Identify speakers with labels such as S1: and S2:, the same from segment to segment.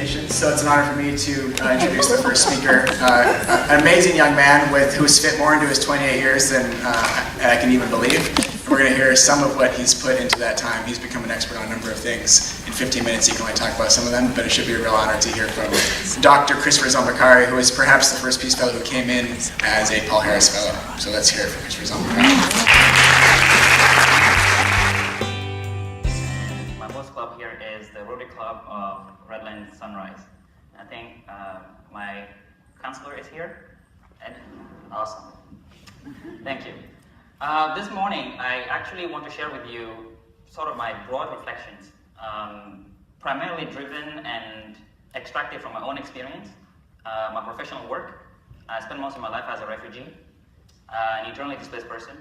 S1: presentation. So it's an honor for me to introduce the first speaker, an amazing young man who's fit more into his 28 years than I can even believe. And we're going to hear some of what he's put into that time. He's become an expert on a number of things. In 15 minutes he can only talk about some of them, but it should be a real honor to hear from Dr. Christopher Zalmakari, who is perhaps the first Peace Fellow who came in as a Paul Harris Fellow. So let's hear it from Christopher Zalmakari.
S2: Club here is the Rotary Club of Redland Sunrise. I think my counselor is here. Ed? Awesome. Thank you. This morning, I actually want to share with you sort of my broad reflections, primarily driven and extracted from my own experience, my professional work. I spent most of my life as a refugee, an internally displaced person,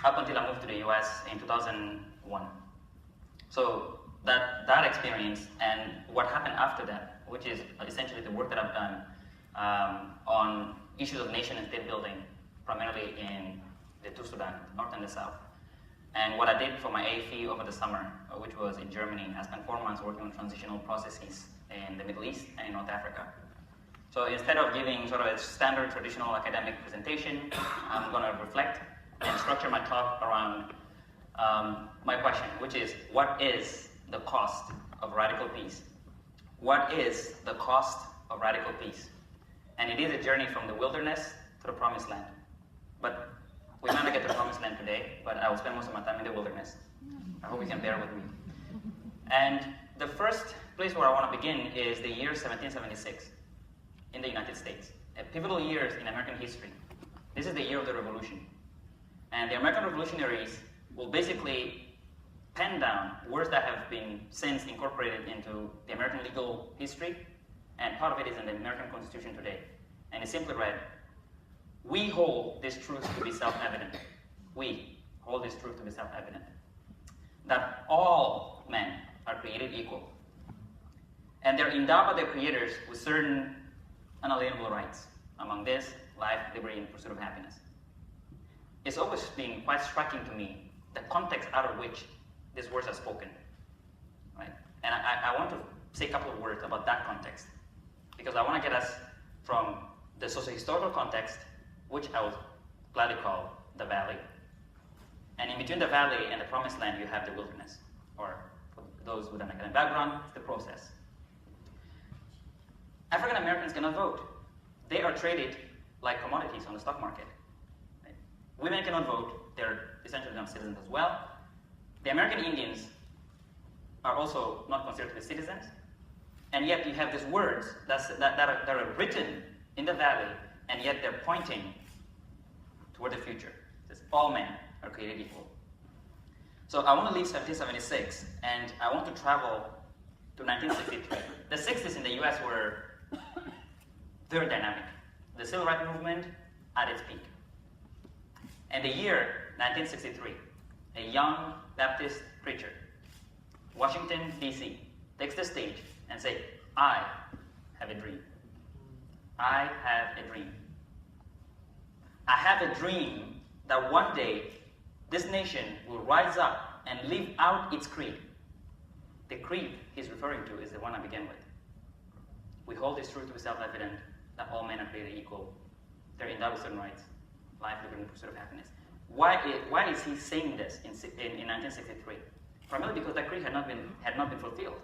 S2: up until I moved to the US in 2001. So that experience and what happened after that, which is essentially the work that I've done on issues of nation and state building, primarily in the two Sudan, North and the South. And what I did for my AFE over the summer, which was in Germany. I spent 4 months working on transitional processes in the Middle East and in North Africa. So instead of giving sort of a standard traditional academic presentation, I'm going to reflect and structure my talk around my question, which is, what is the cost of radical peace? What is the cost of radical peace? And it is a journey from the wilderness to the promised land. But we might not get to the promised land today, but I will spend most of my time in the wilderness. I hope you can bear with me. And the first place where I want to begin is the year 1776 in the United States, a pivotal year in American history. This is the year of the Revolution. And the American revolutionaries will basically pen down words that have been since incorporated into the American legal history, and part of it is in the American Constitution today. And it simply read, "We hold this truth to be self-evident. We hold this truth to be self-evident, that all men are created equal, and they're endowed by their creators with certain unalienable rights. Among this, life, liberty, and pursuit of happiness." It's always been quite striking to me the context out of which these words are spoken, right? And I want to say a couple of words about that context, because I want to get us from the socio-historical context, which I will gladly call the valley. And in between the valley and the promised land, you have the wilderness, or for those with an academic background, it's the process. African Americans cannot vote. They are traded like commodities on the stock market. Right? Women cannot vote. They're essentially non-citizens as well. The American Indians are also not considered to be citizens, and yet you have these words that are written in the valley, and yet they're pointing toward the future. It says, all men are created equal. So I want to leave 1776, and I want to travel to 1963. The 60s in the US were very dynamic. The civil rights movement at its peak. And the year 1963, a young Baptist preacher, Washington, D.C., takes the stage and says, "I have a dream. I have a dream. I have a dream that one day this nation will rise up and live out its creed." The creed he's referring to is the one I began with. We hold this truth to be self-evident, that all men are created equal. They're endowed with certain rights, life, liberty, and pursuit of happiness. Why is he saying this in 1963? Primarily because that creed had not been fulfilled.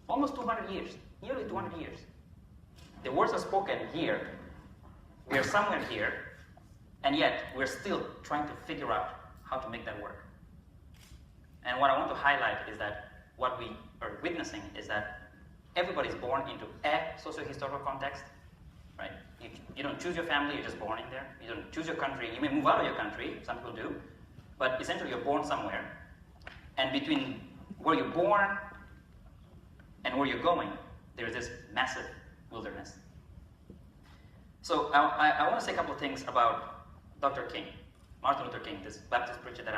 S2: Almost 200 years, nearly 200 years. The words are spoken here. We are somewhere here, and yet we're still trying to figure out how to make that work. And what I want to highlight is that what we are witnessing is that everybody's born into a socio-historical context, right? You don't choose your family, you're just born in there. You don't choose your country. You may move out of your country, some people do, but essentially you're born somewhere. And between where you're born and where you're going, there's this massive wilderness. So I want to say a couple of things about Dr. King, Martin Luther King, this Baptist preacher that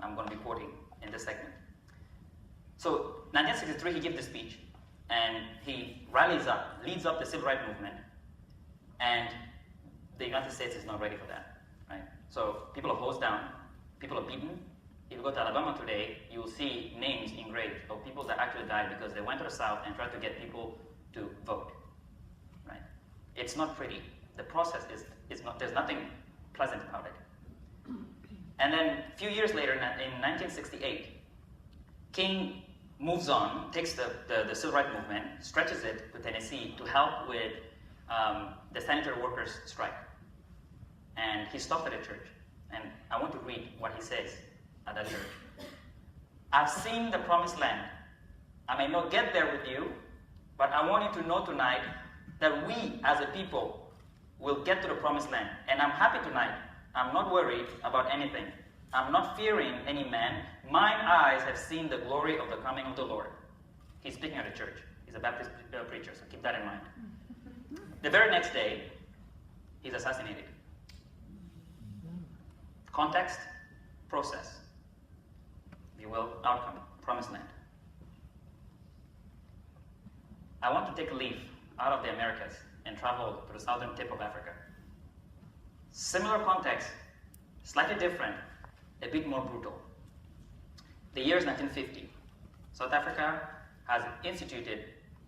S2: I'm going to be quoting in this segment. So 1963, he gives the speech, and he leads up the civil rights movement, and the United States is not ready for that, right? So people are hosed down, people are beaten. If you go to Alabama today, you will see names engraved of people that actually died because they went to the South and tried to get people to vote, right? It's not pretty. The process is not, there's nothing pleasant about it. And then a few years later, in 1968, King moves on, takes the civil rights movement, stretches it to Tennessee to help with the sanitary workers' strike. And he stopped at a church. And I want to read what he says at that church. I've seen the promised land. I may not get there with you, but I want you to know tonight that we as a people will get to the promised land. And I'm happy tonight. I'm not worried about anything. I'm not fearing any man. Mine eyes have seen the glory of the coming of the Lord. He's speaking at a church. He's a Baptist preacher, so keep that in mind. The very next day, he's assassinated. Context, process. If you will, outcome, promised land. I want to take a leaf out of the Americas and travel to the southern tip of Africa. Similar context, slightly different, a bit more brutal. The year is 1950. South Africa has instituted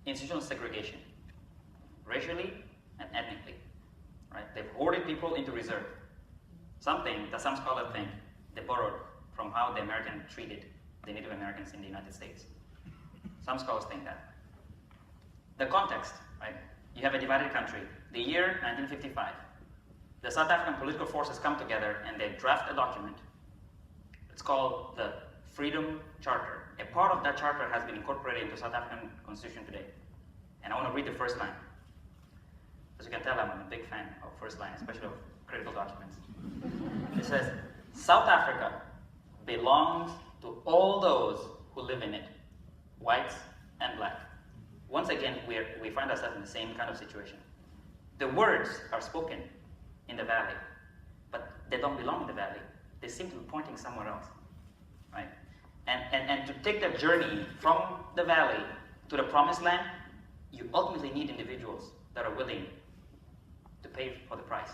S2: institutional segregation, racially and ethnically. Right? They've hoarded people into reserve, something that some scholars think they borrowed from how the Americans treated the Native Americans in the United States. Some scholars think that. The context, right? You have a divided country. The year 1955. The South African political forces come together and they draft a document. It's called the Freedom Charter. A part of that charter has been incorporated into South African Constitution today. And I want to read the first line. As you can tell, I'm a big fan of first line, especially of critical documents. It says, South Africa belongs to all those who live in it, whites and black. Once again, we find ourselves in the same kind of situation. The words are spoken in the valley, but they don't belong in the valley. They seem to be pointing somewhere else, right? And to take that journey from the valley to the promised land, you ultimately need individuals that are willing to pay for the price,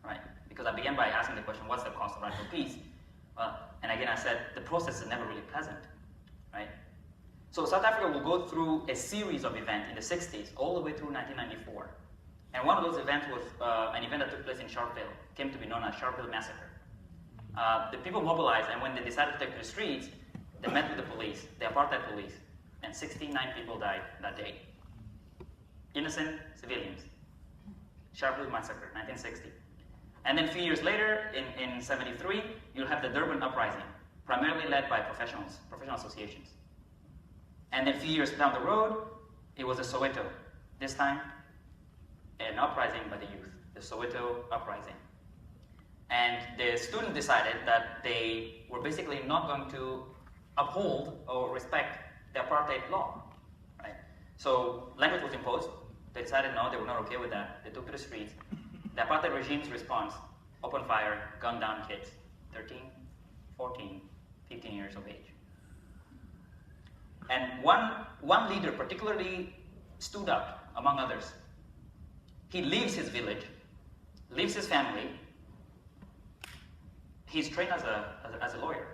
S2: right? Because I began by asking the question, what's the cost of radical peace? And again, I said, the process is never really pleasant, right? So South Africa will go through a series of events in the 60s, all the way through 1994. And one of those events was an event that took place in Sharpeville, came to be known as Sharpeville Massacre. The people mobilized, and when they decided to take to the streets, they met with the police, the apartheid police, and 69 people died that day. Innocent civilians. Sharpeville Massacre, 1960. And then a few years later, in 73, you'll have the Durban Uprising, primarily led by professional associations. And then a few years down the road, it was the Soweto. This time, an uprising by the youth, the Soweto Uprising. And the students decided that they were basically not going to uphold or respect the apartheid law, right? So language was imposed. They decided no, they were not okay with that. They took to the streets. The apartheid regime's response, open fire, gunned down kids, 13, 14, 15 years of age. And one leader particularly stood out among others. He leaves his village, leaves his family. He's trained as a lawyer,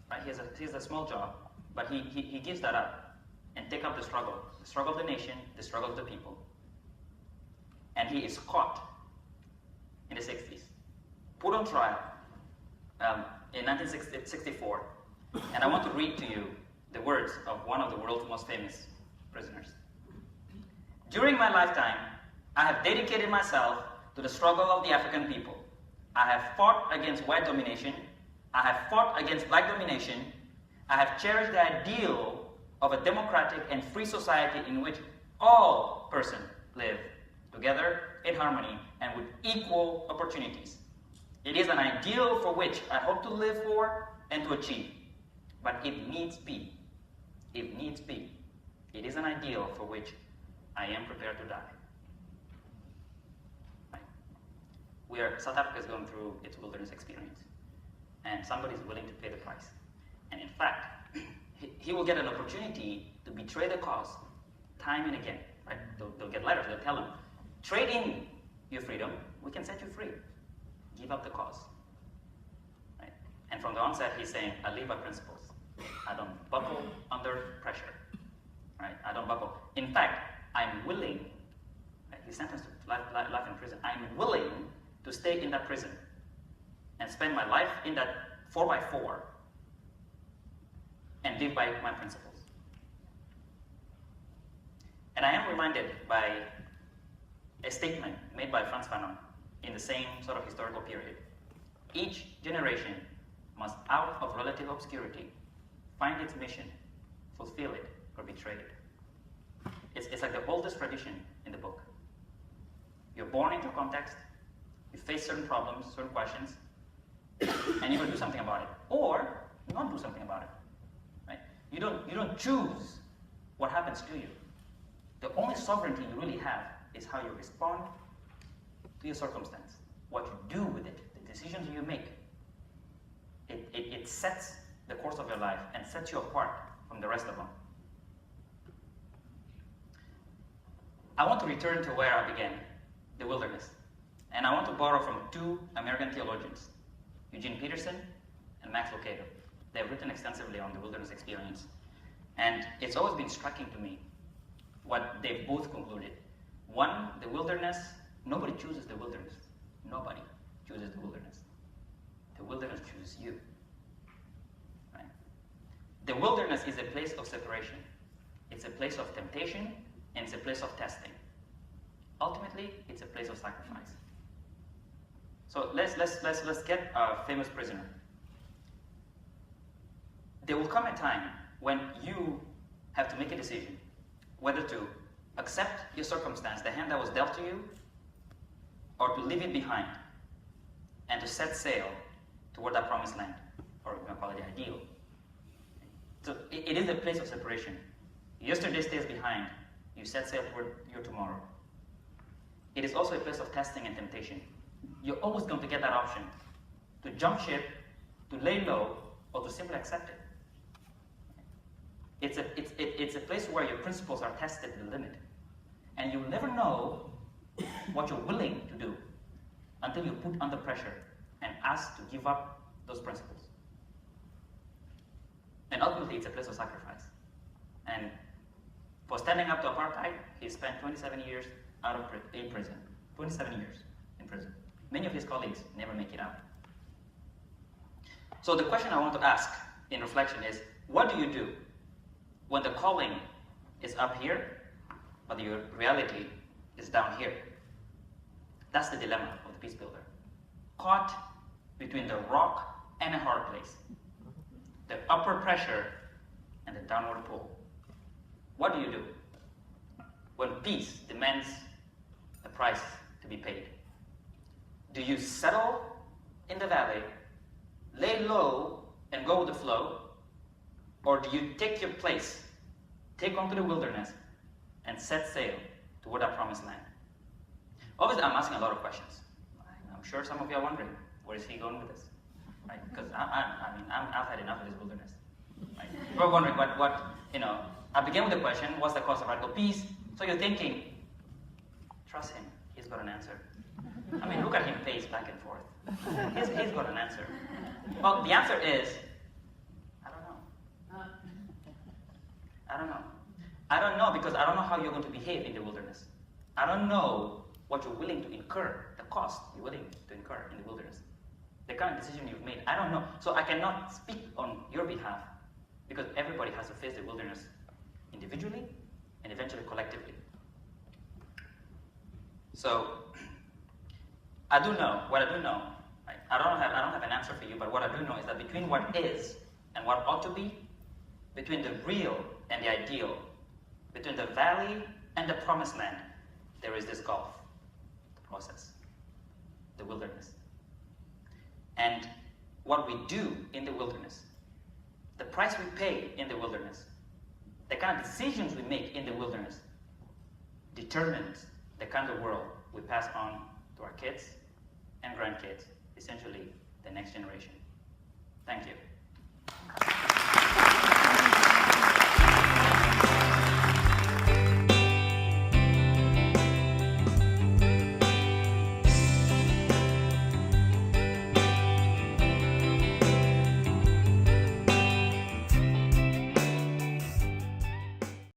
S2: right? He has a small job, but he gives that up and take up the struggle of the nation, the struggle of the people. And he is caught in the 60s, put on trial in 1964. And I want to read to you the words of one of the world's most famous prisoners. During my lifetime, I have dedicated myself to the struggle of the African people. I have fought against white domination. I have fought against black domination. I have cherished the ideal of a democratic and free society in which all persons live together in harmony and with equal opportunities. It is an ideal for which I hope to live for and to achieve. But if needs be, it is an ideal for which I am prepared to die. South Africa is going through its wilderness experience, and somebody is willing to pay the price. And in fact, he will get an opportunity to betray the cause time and again. Right? They'll get letters. They'll tell him, trade in your freedom. We can set you free. Give up the cause. Right? And from the onset, he's saying, I live by principles. I don't buckle under pressure. Right? I don't buckle. In fact, I'm willing, right, he's sentenced to life in prison, I'm willing to stay in that prison and spend my life in that 4x4 and live by my principles. And I am reminded by a statement made by Frantz Fanon in the same sort of historical period. Each generation must, out of relative obscurity, find its mission, fulfill it, or betray it. It's like the oldest tradition in the book. You're born into context, you face certain problems, certain questions, and you're going to do something about it, or not do something about it. Right? You don't choose what happens to you. The only sovereignty you really have is how you respond to your circumstance, what you do with it, the decisions you make. It sets the course of your life and sets you apart from the rest of them. I want to return to where I began, the wilderness. And I want to borrow from two American theologians, Eugene Peterson and Max Lucado. They've written extensively on the wilderness experience. And it's always been striking to me what they've both concluded. One, the wilderness, nobody chooses the wilderness. Nobody chooses the wilderness. The wilderness chooses you. Right? The wilderness is a place of separation. It's a place of temptation, and it's a place of testing. Ultimately, it's a place of sacrifice. So let's get a famous prisoner. There will come a time when you have to make a decision whether to accept your circumstance, the hand that was dealt to you, or to leave it behind and to set sail toward that promised land, or we can call it the ideal. So it is a place of separation. Yesterday stays behind. You set sail toward your tomorrow. It is also a place of testing and temptation. You're always going to get that option to jump ship, to lay low, or to simply accept it. It's a place where your principles are tested to the limit. And you'll never know what you're willing to do until you're put under pressure and asked to give up those principles. And ultimately, it's a place of sacrifice. And for standing up to apartheid, he spent 27 years in prison. 27 years in prison. Many of his colleagues never make it out. So the question I want to ask in reflection is, what do you do when the calling is up here, but your reality is down here? That's the dilemma of the peace builder. Caught between the rock and a hard place. The upward pressure and the downward pull. What do you do when peace demands a price to be paid? Do you settle in the valley, lay low, and go with the flow? Or do you take your place, take on to the wilderness, and set sail toward that promised land? Obviously, I'm asking a lot of questions. I'm sure some of you are wondering, where is he going with this? Right? Because I've had enough of this wilderness. Right? We're wondering what, I began with the question, what's the cost of radical peace? So you're thinking, trust him, he's got an answer. Look at him pace back and forth. He's got an answer. Well, the answer is, I don't know. I don't know because I don't know how you're going to behave in the wilderness. I don't know what you're willing to incur, the cost you're willing to incur in the wilderness. The kind of decision you've made, I don't know. So I cannot speak on your behalf because everybody has to face the wilderness individually and eventually collectively. So I do know, what I do know, I don't have an answer for you, but what I do know is that between what is and what ought to be, between the real and the ideal, between the valley and the promised land, there is this gulf, the process, the wilderness. And what we do in the wilderness, the price we pay in the wilderness, the kind of decisions we make in the wilderness determines the kind of world we pass on to our kids and grandkids, essentially the next generation. Thank you.